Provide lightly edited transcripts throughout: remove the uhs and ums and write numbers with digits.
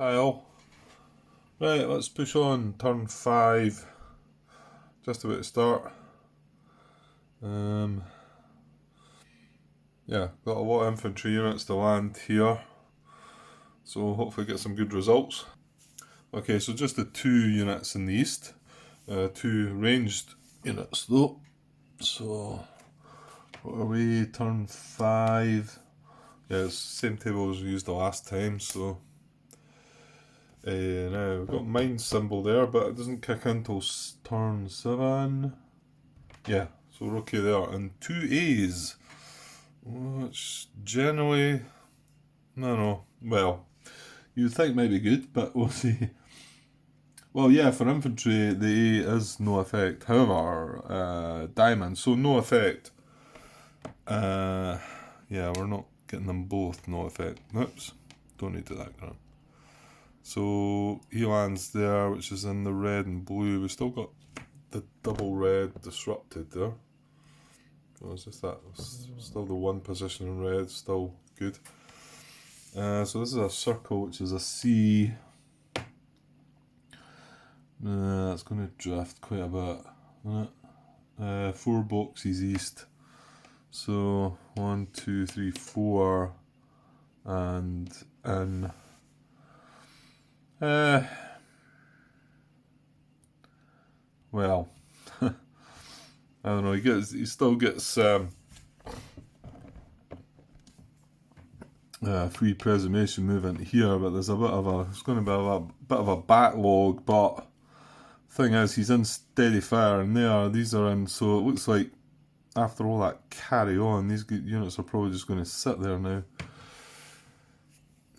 Hi all. Right, let's push on. Turn 5. Just about to start. Yeah, got a lot of infantry units to land here. So hopefully get some good results. Okay, so just the 2 units in the east. 2 ranged units though. So, what are we? Turn 5. Yeah, it's the same table as we used the last time, so... now, we've got mine symbol there, but it doesn't kick in until turn 7. Yeah, so we're okay there. And 2 A's, which generally, no, well, you'd think might be good, but we'll see. Well, yeah, for infantry, the A is no effect. However, diamond, so no effect. Yeah, we're not getting them both no effect. Oops, don't need to do that ground. So he lands there, which is in the red and blue. We still got the double red disrupted there. Oh, it's just that still the one position in red, still good. So this is a circle, which is a C. That's going to drift quite a bit, isn't it? 4 boxes east. So 1, 2, 3, 4, and in. Well, I don't know. He still gets free preservation moving here, but there's it's going to be a bit of a backlog. But thing is, he's in steady fire, and these are in. So it looks like after all that carry on, these units are probably just going to sit there now.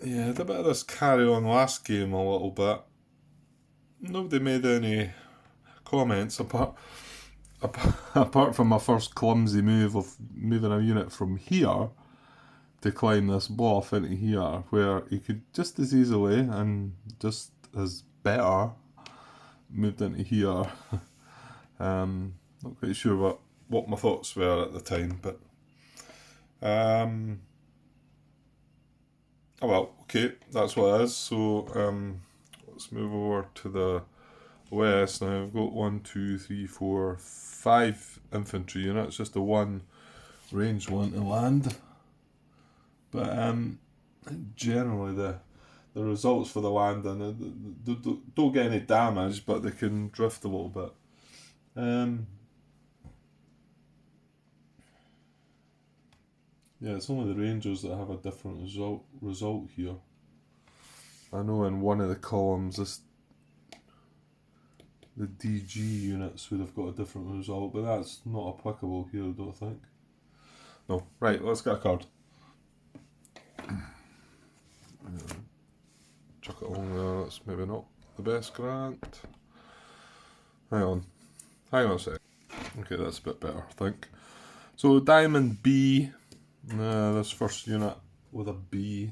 Yeah, I did a bit of this carry on last game a little bit. Nobody made any comments apart from my first clumsy move of moving a unit from here to climb this bluff into here, where he could just as easily and just as better moved into here. Not quite sure what my thoughts were at the time, but oh well, okay, that's what it is. So let's move over to the west. Now I've got 1, 2, 3, 4, 5 infantry units, just the one ranged one to land. But generally the results for the landing don't get any damage, but they can drift a little bit. Yeah, it's only the Rangers that have a different result here. I know in one of the columns the DG units would have got a different result, but that's not applicable here, I don't think. No, right, let's get a card. Chuck it along there, that's maybe not the best grant. Hang on a sec. Okay, that's a bit better, I think. So Diamond B, this first unit with a B.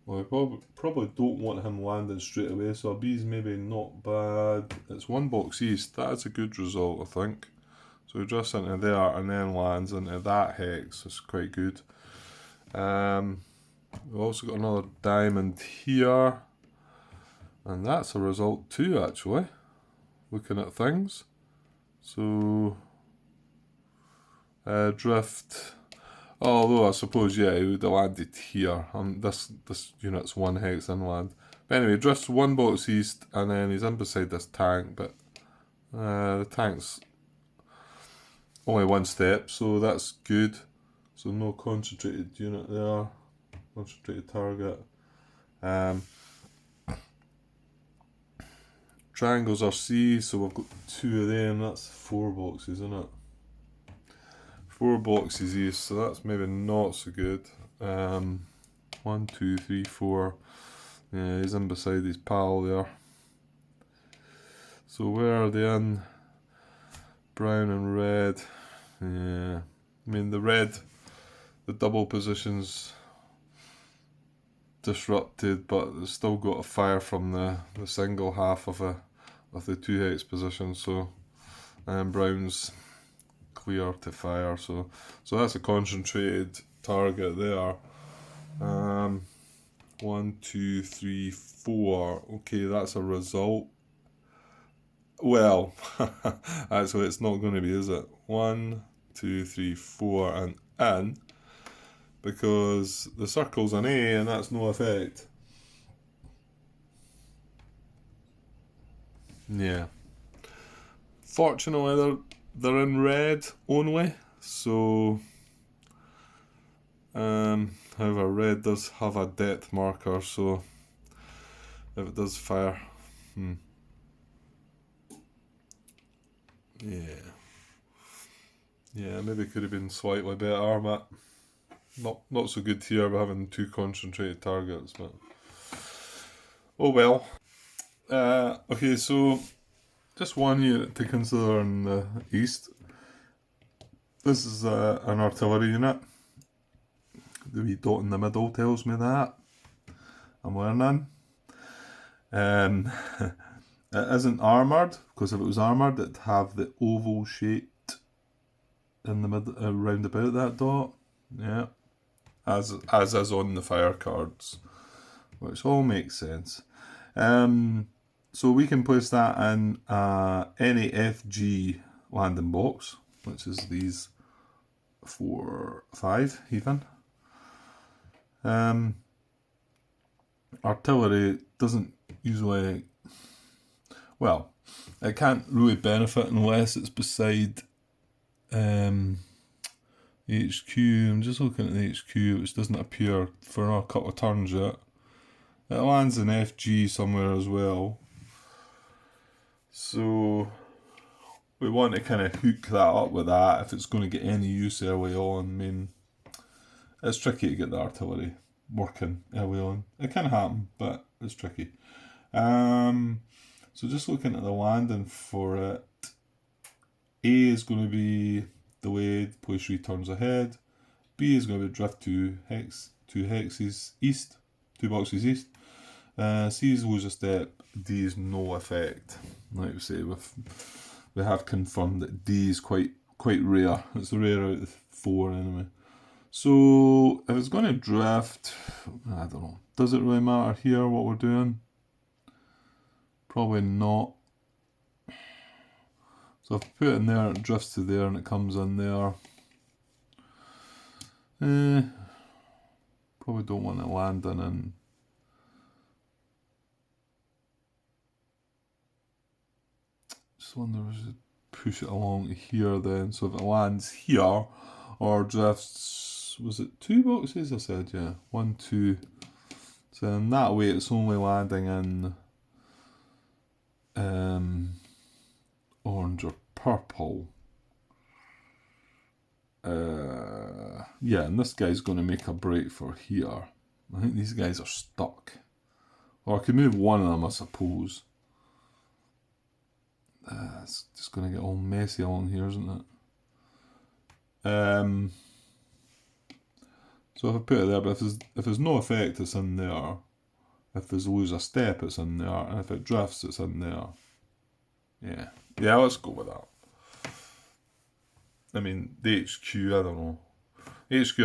Well, we probably don't want him landing straight away, so a B's maybe not bad. It's 1 box east, that's a good result, I think. So he drifts into there and then lands into that hex, it's quite good. We've also got another diamond here, and that's a result too, actually, looking at things. So, drift, although I suppose, yeah, he would have landed here. This unit's 1 hex inland. But anyway, drifts 1 box east, and then he's in beside this tank, but the tank's only 1 step, so that's good. So no concentrated unit there, concentrated target. Triangles are C, so we've got 2 of them, that's 4 boxes, isn't it? 4 boxes east, so that's maybe not so good. 1, 2, 3, 4. Yeah, he's in beside his pal there. So where are they in? Brown and red. Yeah, I mean the red, the double positions disrupted, but it's still got a fire from the single half of the 2 hex position. So brown's clear to fire. So that's a concentrated target there. 1, 2, 3, 4. Okay, that's a result. Well, actually, it's not going to be, is it? 1, 2, 3, 4, and in, because the circle's an A, and that's no effect. Yeah. Fortunately, they're in red only, so however, red does have a depth marker, so if it does fire, yeah, maybe it could have been slightly better, but not so good here. We're having 2 concentrated targets, but oh well. Okay, so just one unit to consider in the east. This is an artillery unit. The wee dot in the middle tells me that. I'm learning. It isn't armoured, because if it was armoured, it'd have the oval shaped in the mid round about that dot. Yeah, as is on the fire cards, which all makes sense. So we can place that in any FG landing box, which is these 4, 5 even. Artillery doesn't usually, well, it can't really benefit unless it's beside HQ. I'm just looking at the HQ, which doesn't appear for another couple of turns yet. It lands in FG somewhere as well. So we want to kind of hook that up with that if it's going to get any use early on. I mean, it's tricky to get the artillery working early on. It can happen, but it's tricky. So just looking at the landing for it, A is going to be delayed, place 3 turns ahead. B is going to be drift 2 hexes east, 2 boxes east. C is lose a step. D is no effect. Like we say, we have confirmed that D is quite rare. It's rare out of 4 anyway. So if it's going to drift, I don't know. Does it really matter here what we're doing? Probably not. So if I put it in there, it drifts to there and it comes in there. Probably don't want it landing in. Just wonder if I should push it along to here then. So if it lands here or drifts, was it 2 boxes? I said, yeah, 1, 2. So in that way, it's only landing in orange or purple. Yeah, and this guy's going to make a break for here. I think these guys are stuck. Or I could move one of them, I suppose. It's just going to get all messy along here, isn't it? So if I put it there, but if there's no effect, it's in there. If there's lose a step, it's in there. And if it drifts, it's in there. Yeah, let's go with that. I mean, the HQ, I don't know. HQ,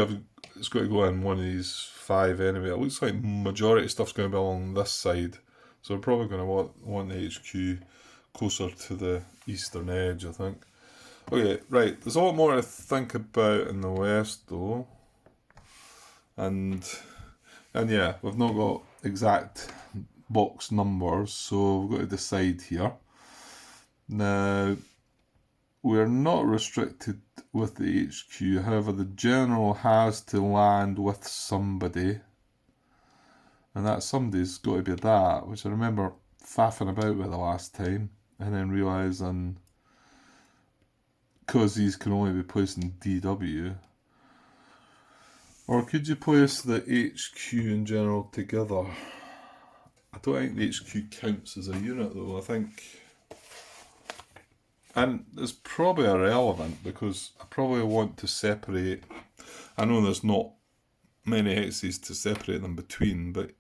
it's got to go in one of these 5 anyway. It looks like majority of stuff's going to be along this side. So we're probably going to want the HQ closer to the eastern edge, I think. Okay, right. There's a lot more to think about in the west, though. And yeah, we've not got exact box numbers, so we've got to decide here. Now, we're not restricted with the HQ, however the general has to land with somebody, and that somebody's got to be that, which I remember faffing about with the last time, and then realising, because these can only be placed in DW, or could you place the HQ in general together? I don't think the HQ counts as a unit though, I think. And it's probably irrelevant because I probably want to separate. I know there's not many hexes to separate them between, but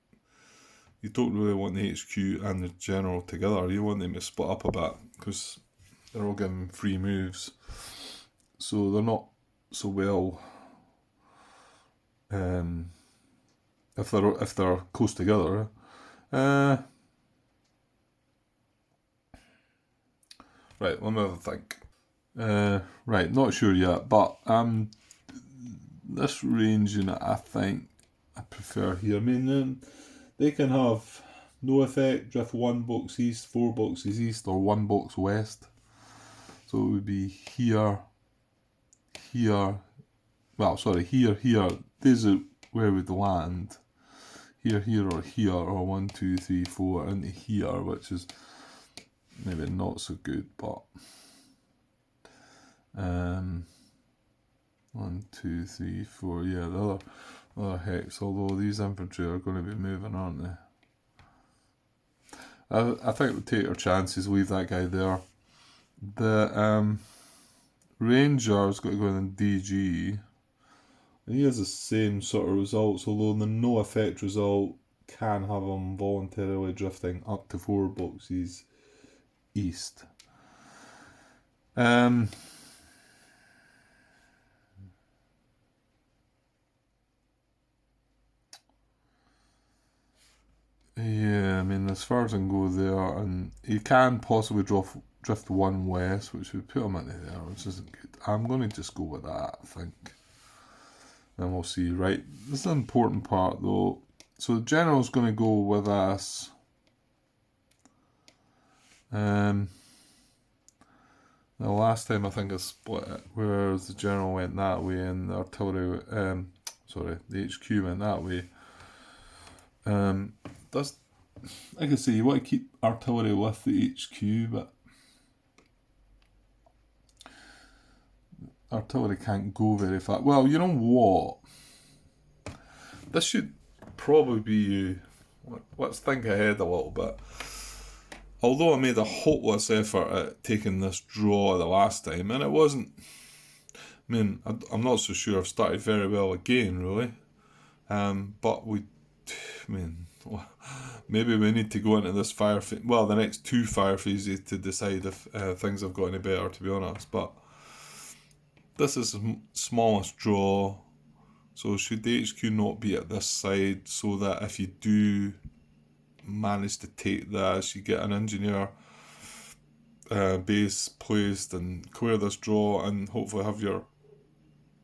you don't really want the HQ and the general together. You want them to split up a bit because they're all given free moves. So they're not so well if they're close together. Right, let me have a think. Right, not sure yet, but this range unit I think I prefer here. I mean, they can have no effect, drift 1 box east, 4 boxes east, or 1 box west. So it would be here, here, well, sorry, here, here. This is where we'd land. Here, here, or here, or 1, 2, 3, 4 into here, which is maybe not so good, but 1, 2, 3, 4. Yeah, the other hex. Although these infantry are going to be moving, aren't they? I think we'll take our chances. Leave that guy there. The Ranger's got to go in DG. And he has the same sort of results, although the no effect result can have him voluntarily drifting up to 4 boxes east. Yeah, I mean, as far as I can go there, and he can possibly drift 1 west, which would put him into there, which isn't good. I'm going to just go with that, I think. Then we'll see. Right, this is an important part though. So the general's going to go with us. The last time I think I split it, whereas the general went that way and the artillery, the HQ went that way. That's, like I say, you want to keep artillery with the HQ, but artillery can't go very far. Well, you know what? This should probably be. Let's think ahead a little bit. Although I made a hopeless effort at taking this draw the last time, and it wasn't. I mean, I'm not so sure I've started very well again, really. But maybe we need to go into this fire phase. Well, the next 2 fire phases to decide if things have got any better, to be honest. But this is the smallest draw, so should the HQ not be at this side, so that if you do manage to take this, you get an engineer base placed and clear this draw, and hopefully have your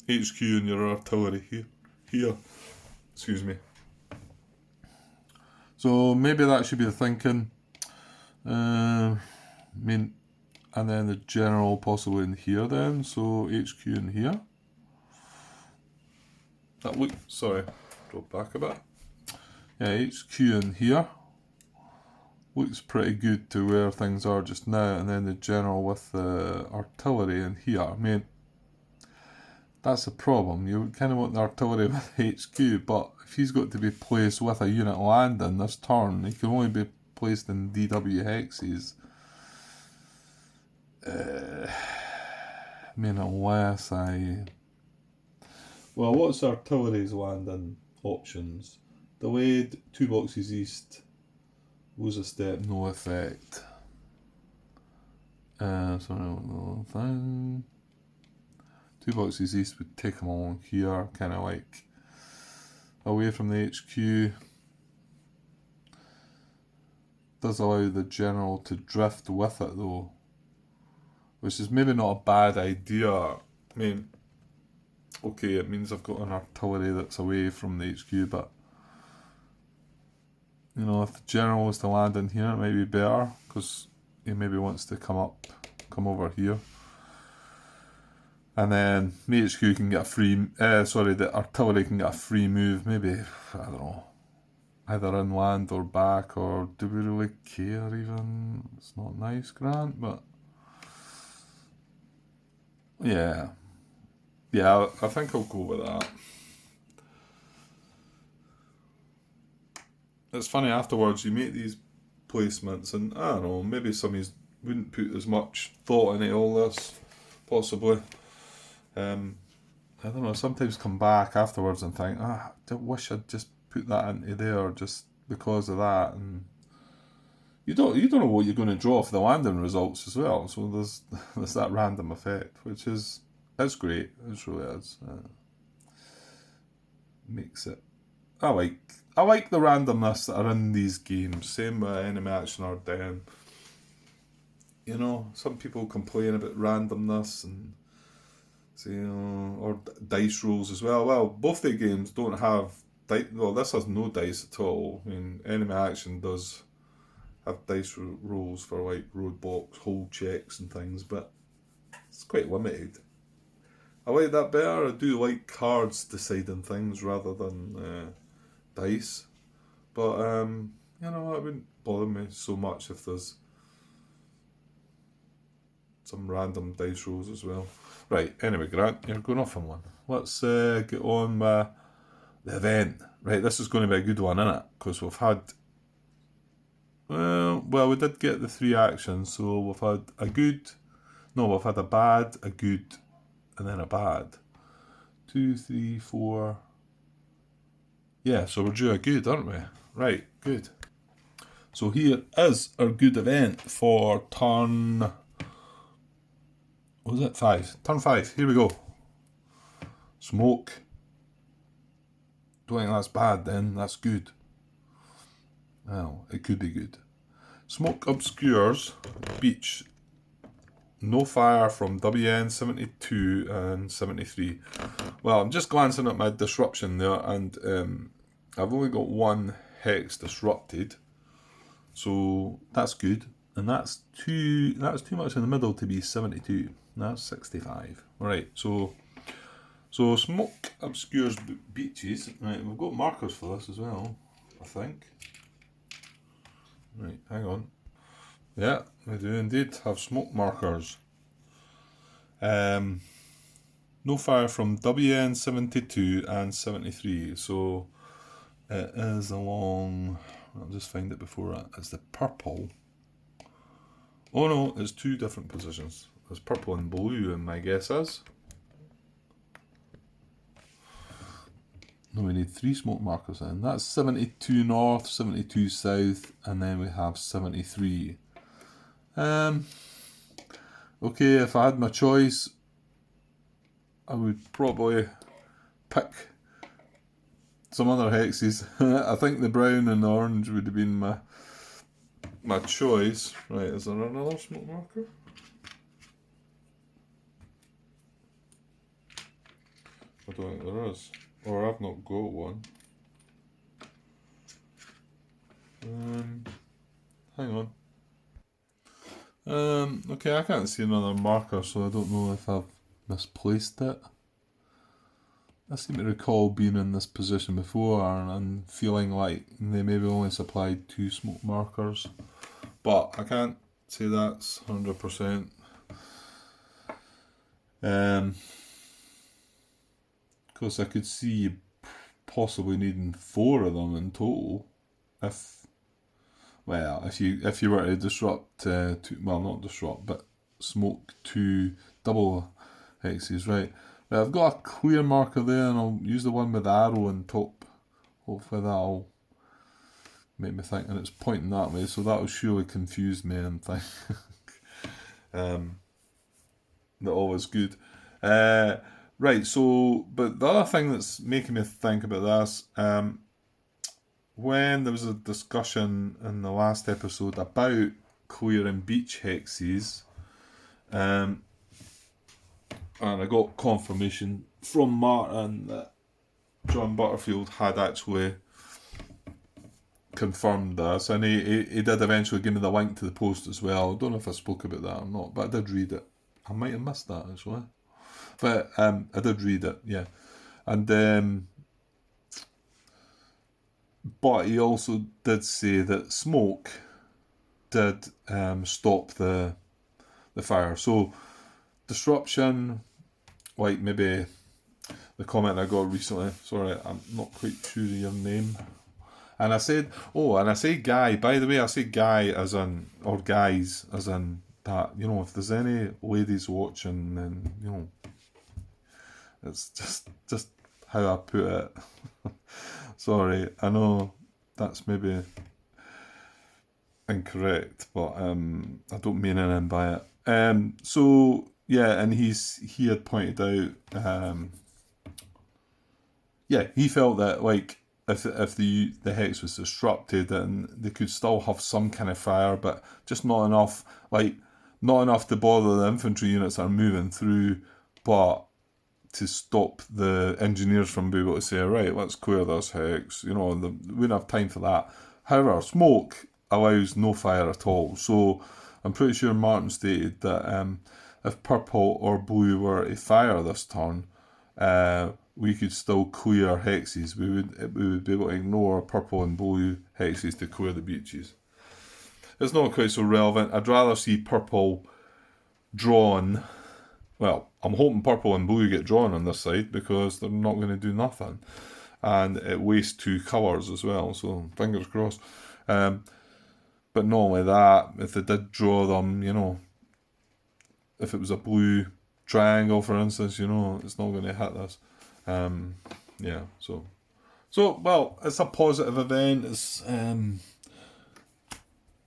HQ and your artillery here. Excuse me. So maybe that should be the thinking. And then the general possibly in here then, so HQ in here. Drop back a bit. Yeah, HQ in here. Looks pretty good to where things are just now, and then the general with the artillery in here. I mean, that's a problem. You kind of want the artillery with HQ, but if he's got to be placed with a unit landing this turn, he can only be placed in DW hexes. Unless I... Well, what's artillery's landing options? Delayed, 2 boxes east, lose a step, no effect. No thing. 2 boxes east would take them along here, kind of like away from the HQ. Does allow the general to drift with it though, which is maybe not a bad idea. I mean, okay, it means I've got an artillery that's away from the HQ, but you know, if the general was to land in here, it might be better, because he maybe wants to come over here. And then the HQ can get a free, the artillery can get a free move, maybe, I don't know, either inland or back, or do we really care even? It's not nice, Grant, but yeah, I think I'll go with that. It's funny, afterwards you make these placements, and I don't know, maybe some of you wouldn't put as much thought into all this, possibly. I don't know, sometimes come back afterwards and think, I wish I'd just put that into there just because of that, and you don't know what you're going to draw for the landing results as well, so there's that random effect, which is great, it really is. Makes it I like the randomness that are in these games. Same with enemy action or den. You know, some people complain about randomness and say, or dice rolls as well. Well, both the games don't have dice. Well, this has no dice at all. I mean, enemy action does have dice rolls for like roadblocks, hold checks, and things, but it's quite limited. I like that better. I do like cards deciding things rather than dice. But it wouldn't bother me so much if there's some random dice rolls as well. Right, anyway, Grant, you're going off on one. Let's get on with the event. Right, this is going to be a good one, isn't it? Because we've had... Well, we did get the 3 actions, so we've had a good... No, we've had a bad, a good, and then a bad. 2, 3, 4... Yeah, so we're due a good, aren't we? Right, good. So here is our good event for turn... What was it? 5. Turn 5. Here we go. Smoke. Don't think that's bad then. That's good. Well, it could be good. Smoke obscures beach. No fire from WN 72 and 73. Well, I'm just glancing at my disruption there, and I've only got 1 hex disrupted. So that's good. And that's too much in the middle to be 72. That's 65. Alright, so smoke obscures beaches. Right, we've got markers for this as well, I think. Right, hang on. Yeah, we do indeed have smoke markers. No fire from WN 72 and 73. So it is along... I'll just find it before that. It's the purple. Oh no, it's 2 different positions. There's purple and blue, and my guess is. No, we need 3 smoke markers in. That's 72 north, 72 south, and then we have 73. Okay, if I had my choice, I would probably pick some other hexes. I think the brown and the orange would have been my choice. Right, is there another smoke marker? I don't think there is. Or I've not got one. Hang on. Okay, I can't see another marker, so I don't know if I've misplaced it. I seem to recall being in this position before and feeling like they maybe only supplied 2 smoke markers. But I can't say that's 100%. Because I could see possibly needing 4 of them in total. If you were to disrupt, not disrupt, but smoke 2 double hexes, right? I've got a clear marker there, and I'll use the one with the arrow on top. Hopefully that'll make me think, and it's pointing that way, so that'll surely confuse me and think. That always good. Right, so, but the other thing that's making me think about this, when there was a discussion in the last episode about clearing beach hexes, and I got confirmation from Martin that John Butterfield had actually confirmed this, and he did eventually give me the link to the post as well. I don't know if I spoke about that or not, but I did read it. I might have missed that actually, but I did read it, yeah. And but he also did say that smoke did stop the fire. So disruption, like maybe the comment I got recently. Sorry, I'm not quite sure of your name. And I say guy. By the way, I say guy as in, or guys as in that. You know, if there's any ladies watching, then it's just how I put it. Sorry, I know that's maybe incorrect, but I don't mean anything by it. So yeah, and he had pointed out, he felt that like if the hex was disrupted, and they could still have some kind of fire, but just not enough, like not enough to bother the infantry units that are moving through, but to stop the engineers from being able to say, right, let's clear this hex. We wouldn't have time for that. However, smoke allows no fire at all. So I'm pretty sure Martin stated that if purple or blue were to fire this turn, we could still clear hexes. We would be able to ignore purple and blue hexes to clear the beaches. It's not quite so relevant. I'd rather see purple drawn. Well, I'm hoping purple and blue get drawn on this side because they're not going to do nothing. And it wastes 2 colours as well, so fingers crossed. But not only that, if they did draw them, if it was a blue triangle, for instance, it's not going to hit this. Well, it's a positive event. It's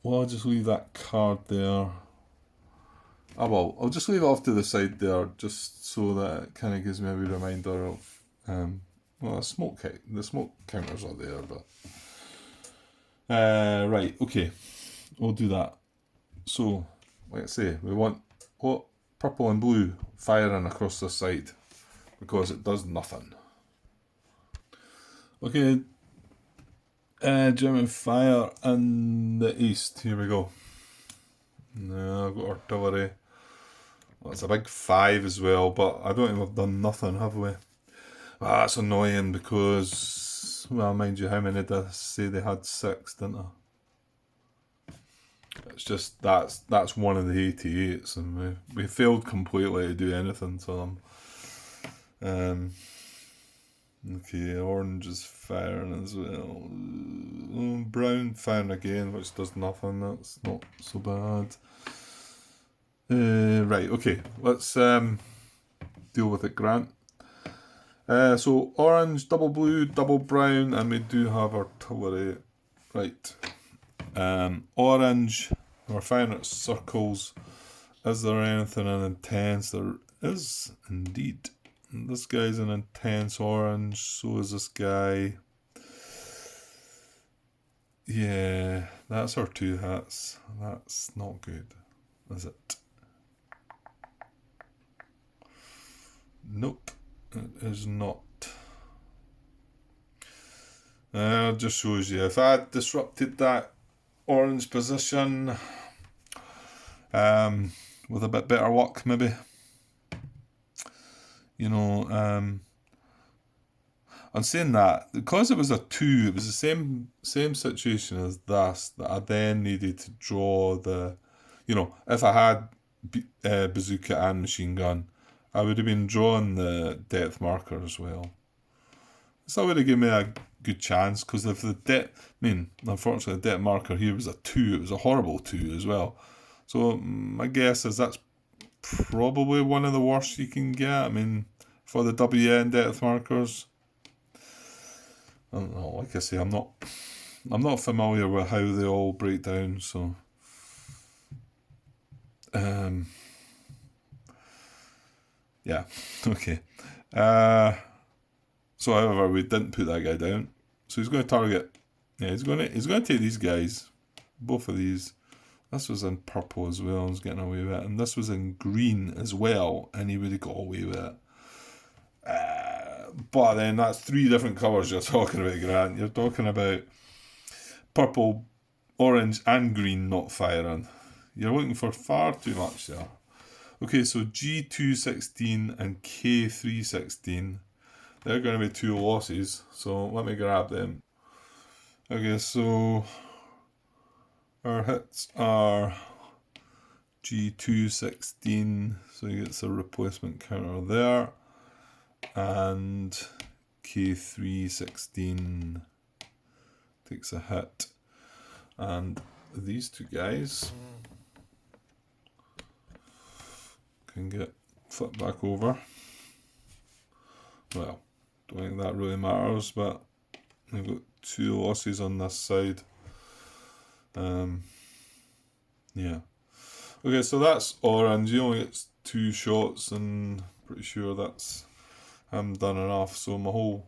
I'll just leave that card there. I'll just leave it off to the side there, just so that it kind of gives me a wee reminder of the smoke counters are there, but right, okay, we'll do that. So, like I say, we want purple and blue firing across the side because it does nothing. Okay, German fire in the east. Here we go. Now I've got artillery. Well, it's a big 5 as well, but I don't think we've done nothing, have we? That's annoying because, well, mind you, how many did I say they had? 6, didn't I? It's just that's one of the 88s, and we failed completely to do anything to them. Okay, orange is firing as well. Brown firing again, which does nothing. That's not so bad. Right, okay, let's deal with it, Grant. So orange, double blue, double brown, and we do have artillery. Right. Orange, we're firing at circles. Is there anything in intense? There is indeed. This guy's an intense orange, so is this guy. Yeah, that's our 2 hats. That's not good, is it? Nope, it is not. Just shows you, if I had disrupted that orange position with a bit better luck, maybe. I'm saying that because it was a 2, it was the same situation as this, that I then needed to draw the, if I had bazooka and machine gun, I would have been drawing the depth marker as well. So that would have given me a good chance, because if unfortunately the depth marker here was a 2, it was a horrible 2 as well. So my guess is that's probably one of the worst you can get. For the WN depth markers. I don't know, like I say, I'm not familiar with how they all break down, so yeah, okay. So however, we didn't put that guy down. So he's going to target, he's going to take these guys, both of these. This was in purple as well, he's getting away with it, and this was in green as well, and he would have got away with it. But then that's 3 different colours you're talking about, Grant. You're talking about purple, orange and green not firing. You're looking for far too much there. Okay, so G216 and K316, they're going to be 2 losses, so let me grab them. Okay, so our hits are G216, so he gets a replacement counter there, and K316 takes a hit, and these 2 guys can get flipped back over. Well, don't think that really matters, but we've got 2 losses on this side. Yeah. Okay, so that's orange. He only gets 2 shots, and pretty sure that's done enough. So my whole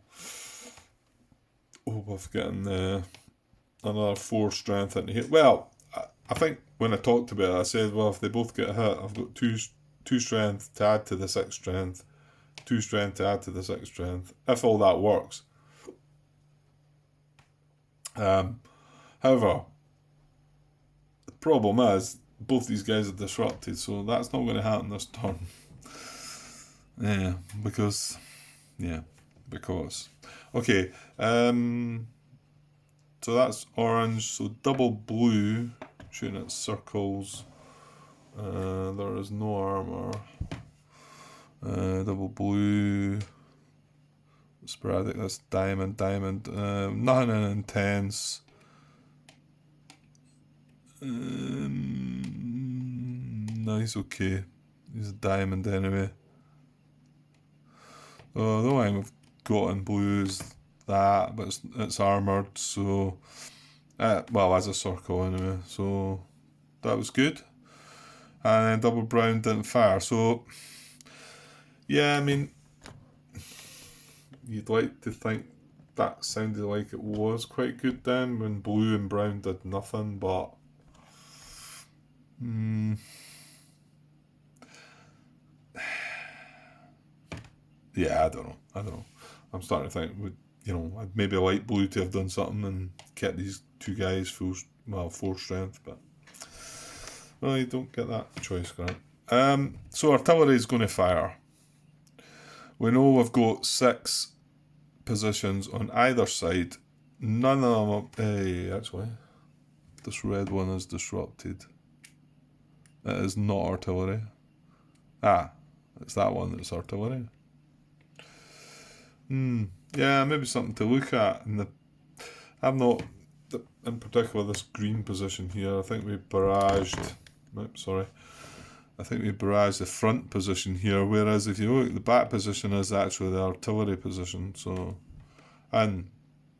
hope of getting another 4 strength into here. Well, I think when I talked about it, I said, well, if they both get hit, I've got two strength to add to the 6 strength, 2 strength to add to the 6 strength, if all that works. However, the problem is both these guys are disrupted, so that's not going to happen this turn. Because. Okay, so that's orange, so double blue, shooting at circles. There is no armor. Double blue, sporadic, that's diamond, nothing intense. No, he's okay. He's a diamond anyway. The only thing we've got in blue is that, but it's armoured, so well, as a circle anyway, so that was good. And then double brown didn't fire, so yeah, I mean, you'd like to think that sounded like it was quite good then when blue and brown did nothing, but yeah, I don't know. I'm starting to think, I'd maybe like blue to have done something and kept these 2 guys 4 strength, but well, you don't get that choice, Grant. So artillery is going to fire. We know we've got 6 positions on either side. None of them. Actually, this red one is disrupted. It is not artillery. It's that one that's artillery. Yeah, maybe something to look at. I'm not, in particular, this green position here. I think we barraged. I think we barraged the front position here. Whereas if you look, the back position is actually the artillery position. So, and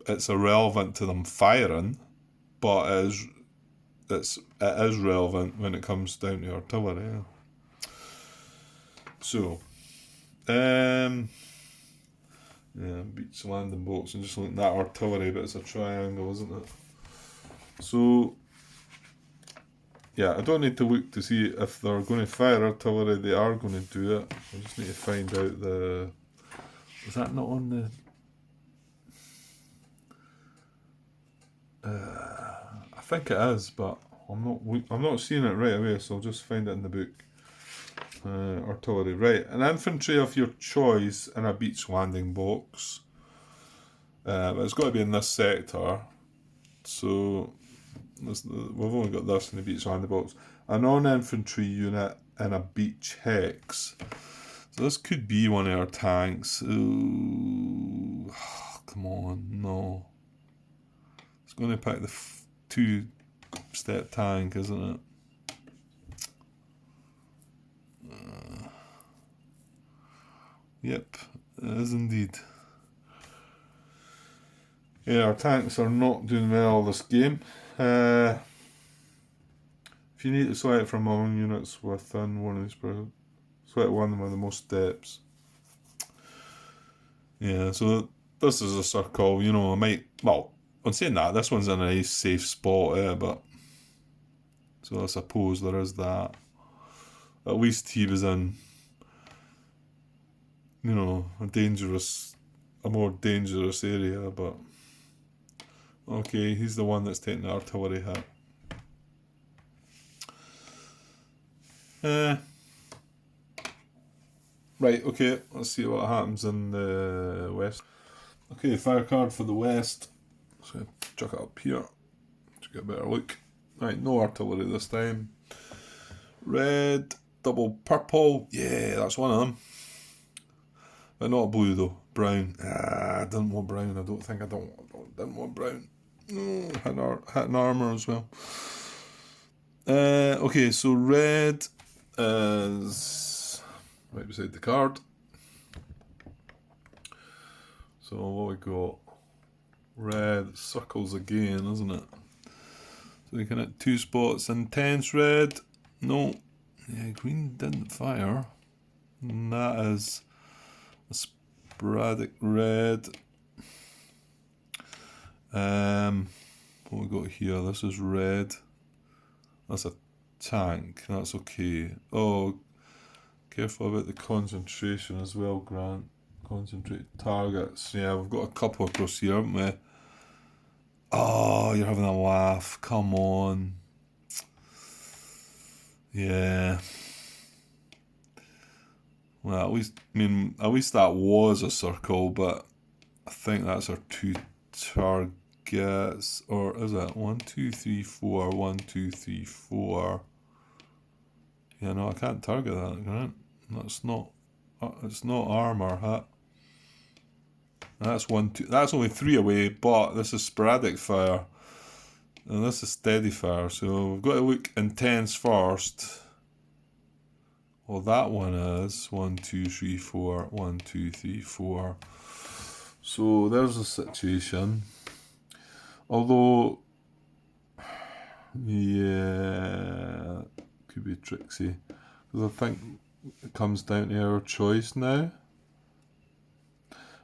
it's irrelevant to them firing, but it is relevant when it comes down to artillery. Yeah. So, beach landing boats, and just looking at that artillery, but it's a triangle, isn't it? So, yeah, I don't need to look to see if they're going to fire artillery. They are going to do it. I just need to find out the. Is that not on the? I think it is, but I'm not seeing it right away. So I'll just find it in the book. Artillery, right? An infantry of your choice in a beach landing box. But it's got to be in this sector. So we've only got this in the beach landing box. A non-infantry unit in a beach hex. So this could be one of our tanks. Ooh, come on, no. It's going to pick the 2-step tank, isn't it? Yep, it is indeed. Yeah, our tanks are not doing well this game. If you need to select from among units within one of these programs, select one with the most steps. Yeah, so this is a circle, I might, well, on saying that, this one's in a nice safe spot, but, so I suppose there is that. At least he was in, a more dangerous area, but okay, he's the one that's taking the artillery hit. Right, okay, let's see what happens in the west. Okay, fire card for the west. So chuck it up here to get a better look. Right, no artillery this time. Red, double purple. Yeah, that's one of them. But not blue though. Brown. I didn't want brown. Didn't want brown. No, hitting armour as well. Okay, so red is right beside the card. So what we got? Red circles again, isn't it? So we can hit 2 spots. Intense red. No. Yeah, green didn't fire. And that is a sporadic red. What we got here? This is red. That's a tank. That's okay. Oh, careful about the concentration as well, Grant. Concentrate targets. Yeah, we've got a couple across here, haven't we? Oh, you're having a laugh. Come on. Yeah. Well, at least that was a circle, but I think that's our two targets. Or is it 1, 2, 3, 4, 1, 2, 3, 4? Yeah, no, I can't target that, Grant. That's not. It's not armor, huh? That's 1, 2. That's only 3 away, but this is sporadic fire. And this is steady fire, so we've got to look intense first. Well, that one is 1, 2, 3, 4, 1, 2, 3, 4. So there's a situation. Although, yeah, could be tricksy. Because I think it comes down to our choice now.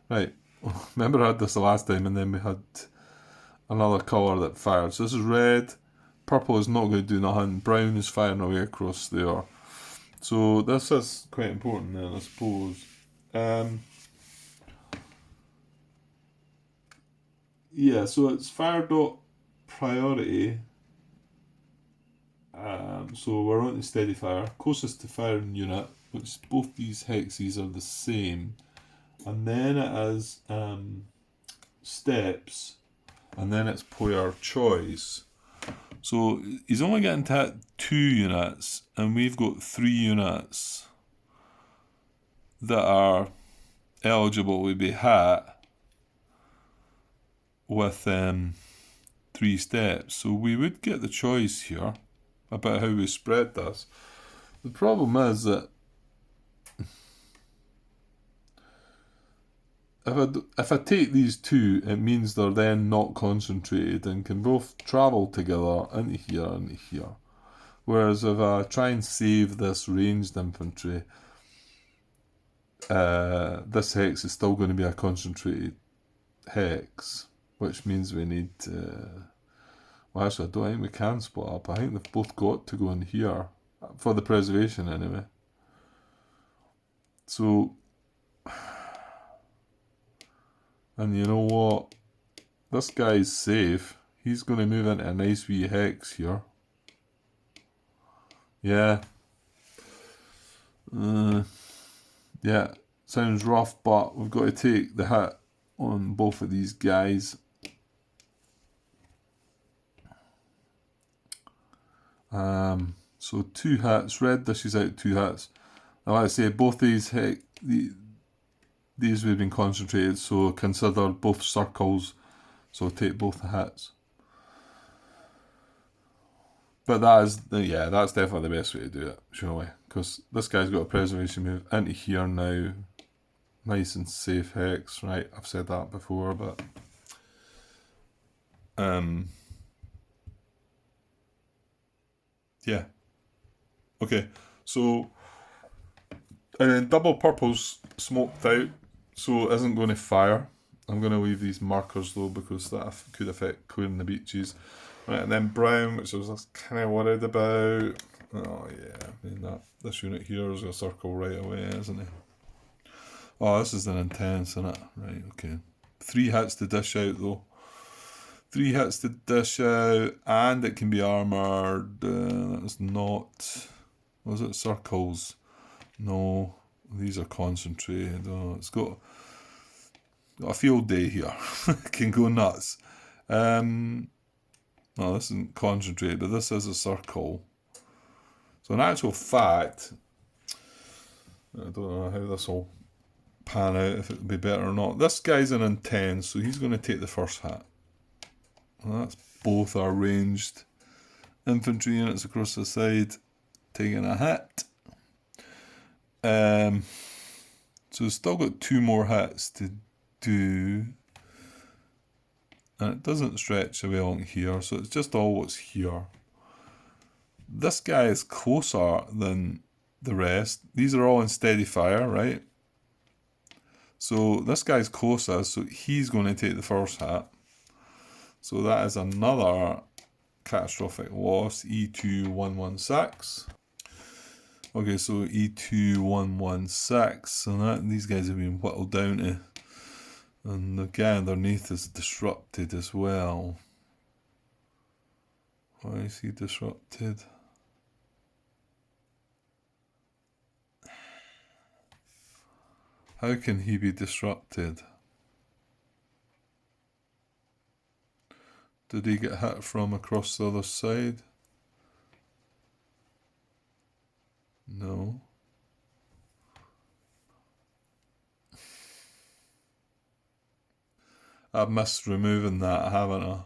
Right, remember I had this the last time and then we had another colour that fired. So this is red. Purple is not going to do nothing. Brown is firing away across there. So this is quite important then, I suppose. Yeah, so it's fire dot priority. So we're on to steady fire. Closest to firing unit, which both these hexes are the same. And then it is steps. And then it's player choice. So he's only getting to hit 2 units, and we've got 3 units that are eligible to be hit with 3 steps. So we would get the choice here about how we spread this. The problem is that if I take these 2, it means they're then not concentrated and can both travel together into here. Whereas if I try and save this ranged infantry, this hex is still going to be a concentrated hex, which means we need well, actually, I don't think we can split up. I think they've both got to go in here, for the preservation anyway. So, and you know what? This guy's safe. He's going to move into a nice wee hex here. Yeah. Yeah, sounds rough, but we've got to take the hit on both of these guys. So 2 hits. Red dishes out 2 hits. Now, like I say, both these these would have been concentrated, so consider both circles. So take both the hits. But that is, yeah, that's definitely the best way to do it, surely. Because this guy's got a preservation move into here now. Nice and safe hex, right? I've said that before, but yeah. Okay, so and then double purple's smoked out, so it isn't going to fire. I'm going to leave these markers though, because that could affect clearing the beaches. Right, and then brown, which I was kind of worried about. Oh yeah, I mean this unit here is a circle right away, isn't it? Oh, this is an intense, isn't it? Right, okay. 3 hits to dish out though. 3 hits to dish out, and it can be armoured. That is not. Was it circles? No, these are concentrated. Oh, it's got a field day here. It can go nuts. No, this isn't concentrated, but this is a circle. So in actual fact, I don't know how this will pan out, if it would be better or not. This guy's an intense, so he's going to take the first hit. Well, that's both our ranged infantry units across the side taking a hit. So we've still got 2 more hits to do. And it doesn't stretch away along here, so it's just all what's here. This guy is closer than the rest. These are all in steady fire, right? So this guy's closer, so he's going to take the first hit. So that is another catastrophic loss, E2116. Okay, so E2116, so that these guys have been whittled down to, and the guy underneath is disrupted as well. Why is he disrupted? How can he be disrupted? Did he get hit from across the other side? No. I've missed removing that, haven't I?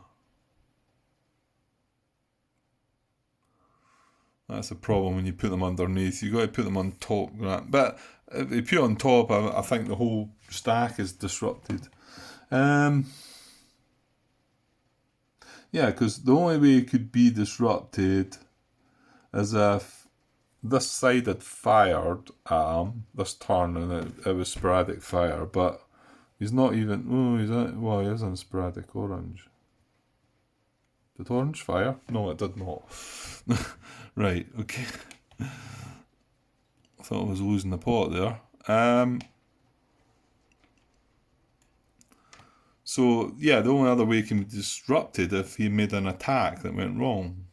That's the problem when you put them underneath. You've got to put them on top. But if you put it on top, I think the whole stack is disrupted. Yeah, because the only way it could be disrupted is if this side had fired at him this turn and it was sporadic fire, but he's not even. Oh, well, he is on sporadic orange. Did orange fire? No, it did not. Right, okay. I thought I was losing the plot there. So, yeah, the only other way it can be disrupted if he made an attack that went wrong.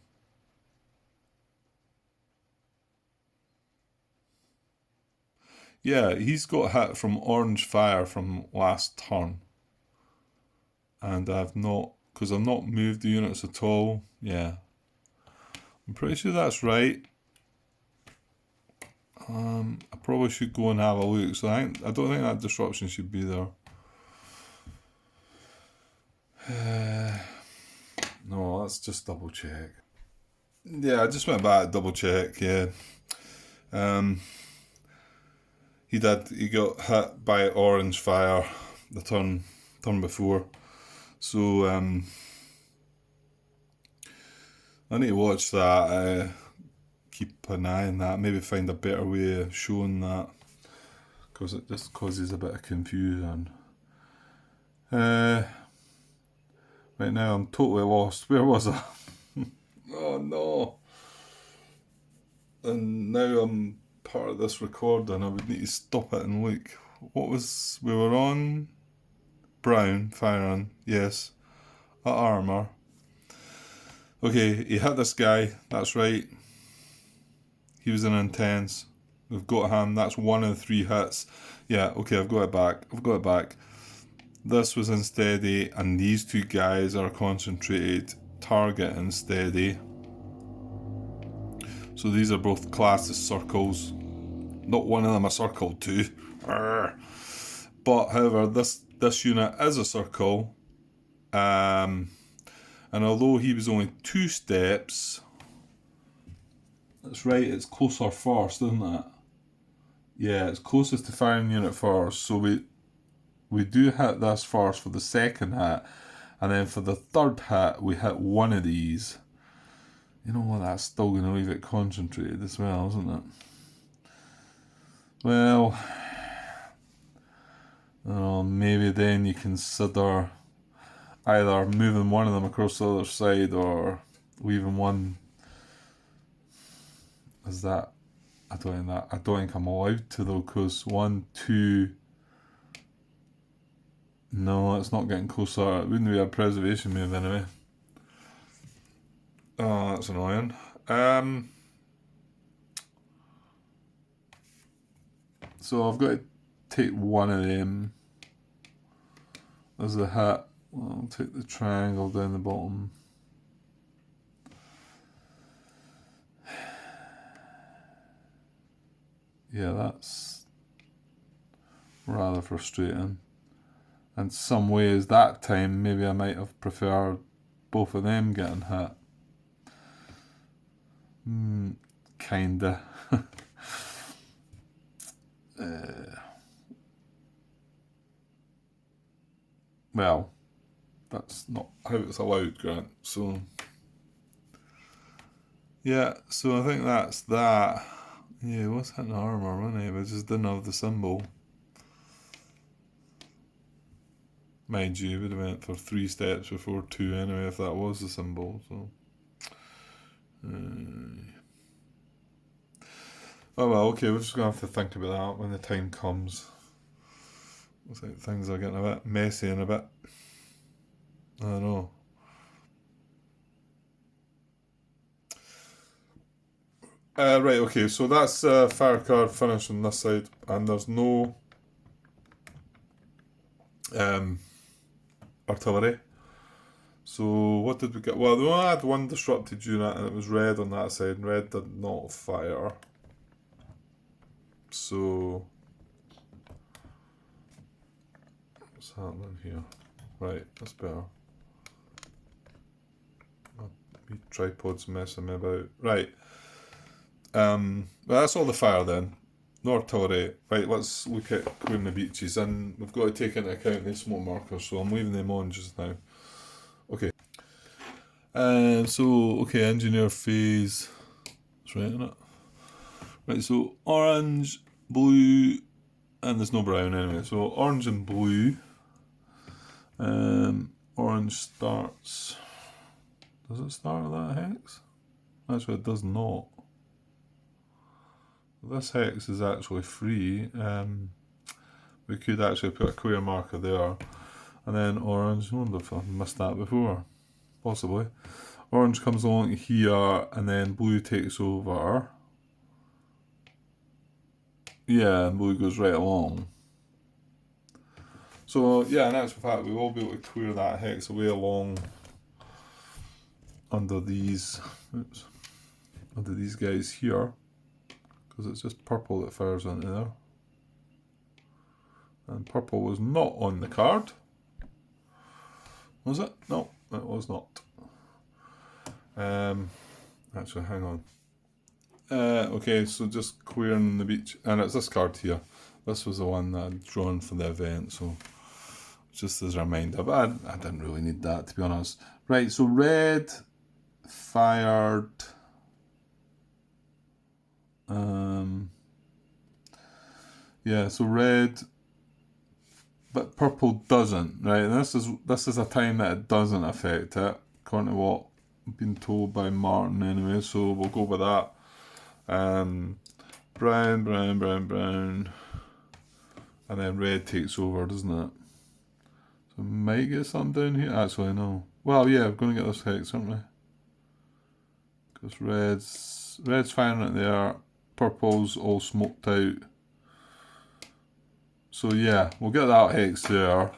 Yeah, he's got hit from orange fire from last turn. And I've not, because I've not moved the units at all. Yeah. I'm pretty sure that's right. I probably should go and have a look. So I don't think that disruption should be there. No, let's just double check. Yeah, I just went back to double check. Yeah. He got hit by orange fire the turn before. So I need to watch that. Keep an eye on that. Maybe find a better way of showing that, because it just causes a bit of confusion. Right now I'm totally lost. Where was I? Oh no! And now I'm part of this recording. I would need to stop it and look. What was we were on? Brown firing. Yes, at armor. Okay, he hit this guy. That's right. He was in intense. We've got him. That's one of the 3 hits. Yeah, okay, I've got it back. This was in steady, and these 2 guys are concentrated target and steady. So these are both classed as circles. Not one of them a circle too. But however, this unit is a circle. And although he was only 2 steps, that's right, it's closer first, isn't it? Yeah, it's closest to firing unit first. So we do hit this first for the second hit, and then for the third hit we hit one of these. You know what, that's still going to leave it concentrated as well, isn't it? Well, maybe then you consider either moving one of them across the other side or leaving one. Is that? I don't think I'm allowed to though, because 1, 2. No, it's not getting closer. It wouldn't be a preservation move anyway. Oh, that's annoying. So I've got to take one of them as a hit. I'll take the triangle down the bottom. Yeah, that's rather frustrating. In some ways, that time, maybe I might have preferred both of them getting hit. Kinda. Well, that's not how it's allowed, Grant. So, yeah, so I think that's that. Yeah, it was hitting armor, wasn't it? But it just didn't have the symbol. Mind you, would have went for 3 steps before 2 anyway if that was the symbol. So, oh well, okay, we're just gonna have to think about that when the time comes. Looks like things are getting a bit messy and a bit. I don't know. Right, okay, so that's fire card finish on this side, and there's no artillery. So what did we get? Well, we only had one disrupted unit, and it was red on that side, and red did not fire. So what's happening here? Right, that's better. My tripod's messing me about. Right. Well, that's all the fire then. No artillery. Right, let's look at clearing the beaches, and we've got to take into account the smoke markers, so I'm leaving them on just now. Okay. Okay, engineer phase. That's right, isn't it? Right, so orange, blue, and there's no brown anyway. So orange and blue. Orange starts. Does it start at that hex? Actually, it does not. This hex is actually free. We could actually put a clear marker there. And then orange, I wonder if I've missed that before. Possibly. Orange comes along here, and then blue takes over. Yeah, and blue goes right along. So, yeah, in actual fact, we will be able to clear that hex away along under these guys here. Because it's just purple that fires into there. And purple was not on the card. Was it? No, it was not. Actually, hang on. Okay, so just clearing the beach. And it's this card here. This was the one that I'd drawn for the event, so just as a reminder. But I didn't really need that, to be honest. Right, so red fired... yeah, so red, but purple doesn't, right? And this is a time that it doesn't affect it, according to what I've been told by Martin anyway, so we'll go with that. Brown, brown, brown, brown, and then red takes over, doesn't it? So we might get something down here. Actually, no. Well, yeah, we're going to get this hex, aren't we? Because red's firing it there, purple's all smoked out. So yeah, we'll get that hex there,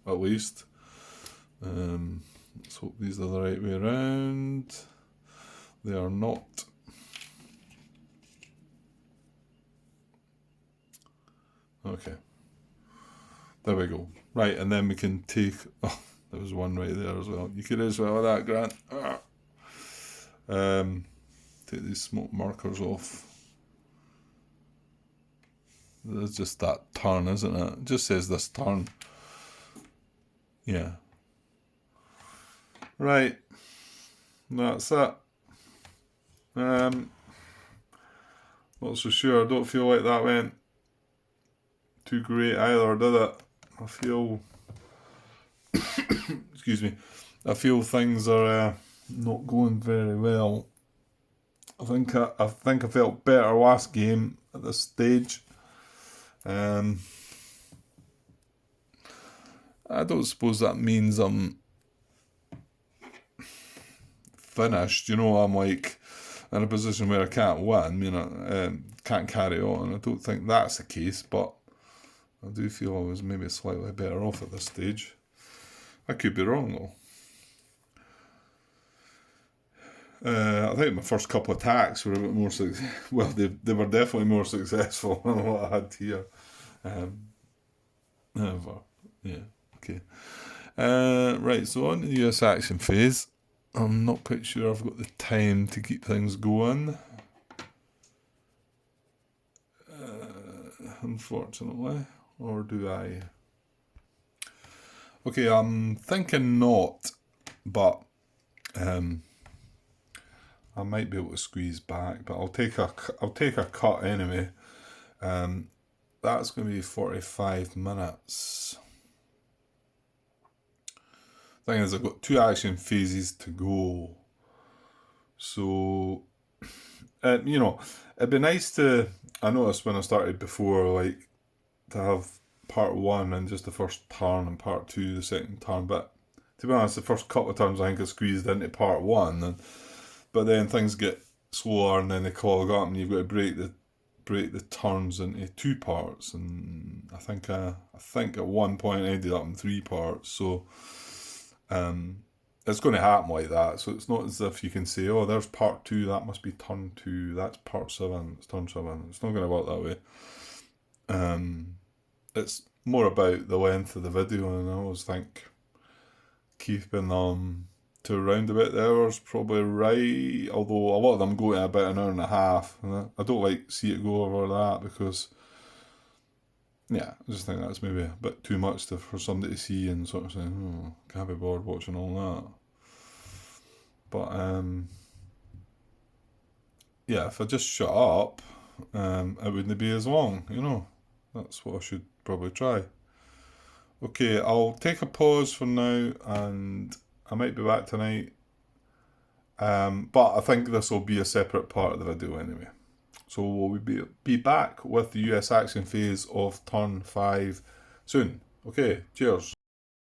at least. Let's hope these are the right way around. They are not. Okay. There we go. Right, and then we can take... Oh, there was one right there as well. You could as well with that, Grant. Take these smoke markers off. There's just that turn, isn't it? It just says this turn. Yeah. Right. That's it. Not so sure. I don't feel like that went too great either, did it? I feel... excuse me. I feel things are not going very well. I think I felt better last game at this stage. I don't suppose that means I'm finished. You know, I'm like in a position where I can't win. You know, can't carry on. I don't think that's the case, but I do feel I was maybe slightly better off at this stage. I could be wrong though. I think my first couple of attacks were a bit more well, they were definitely more successful than what I had here. Yeah, okay. Right, so on to the US action phase. I'm not quite sure I've got the time to keep things going. Unfortunately. Or do I? Okay, I'm thinking not, but I might be able to squeeze back, but I'll take a cut anyway. That's going to be 45 minutes. thing is, I've got 2 action phases to go. So, you know, it'd be nice to. I noticed when I started before, like, to have part 1 and just the first turn and part 2 the second turn. But to be honest, the first couple of turns I think I squeezed into part 1, but then things get slower and then they clog up and you've got to break the turns into 2 parts. And I think at one point I ended up in 3 parts. So it's going to happen like that. So it's not as if you can say, oh, there's part 2, that must be turn 2, that's part 7, it's turn 7. It's not going to work that way. It's more about the length of the video, and I always think keeping them to around about the hours probably right, although a lot of them go to about an hour and a half, and I don't like see it go over that because, yeah, I just think that's maybe a bit too much for somebody to see and sort of saying, oh, can't be bored watching all that. But yeah, if I just shut up, it wouldn't be as long, you know. That's what I should probably try. Okay, I'll take a pause for now, and I might be back tonight. But I think this will be a separate part of the video anyway. So we'll be back with the US action phase of turn 5 soon. Okay, cheers.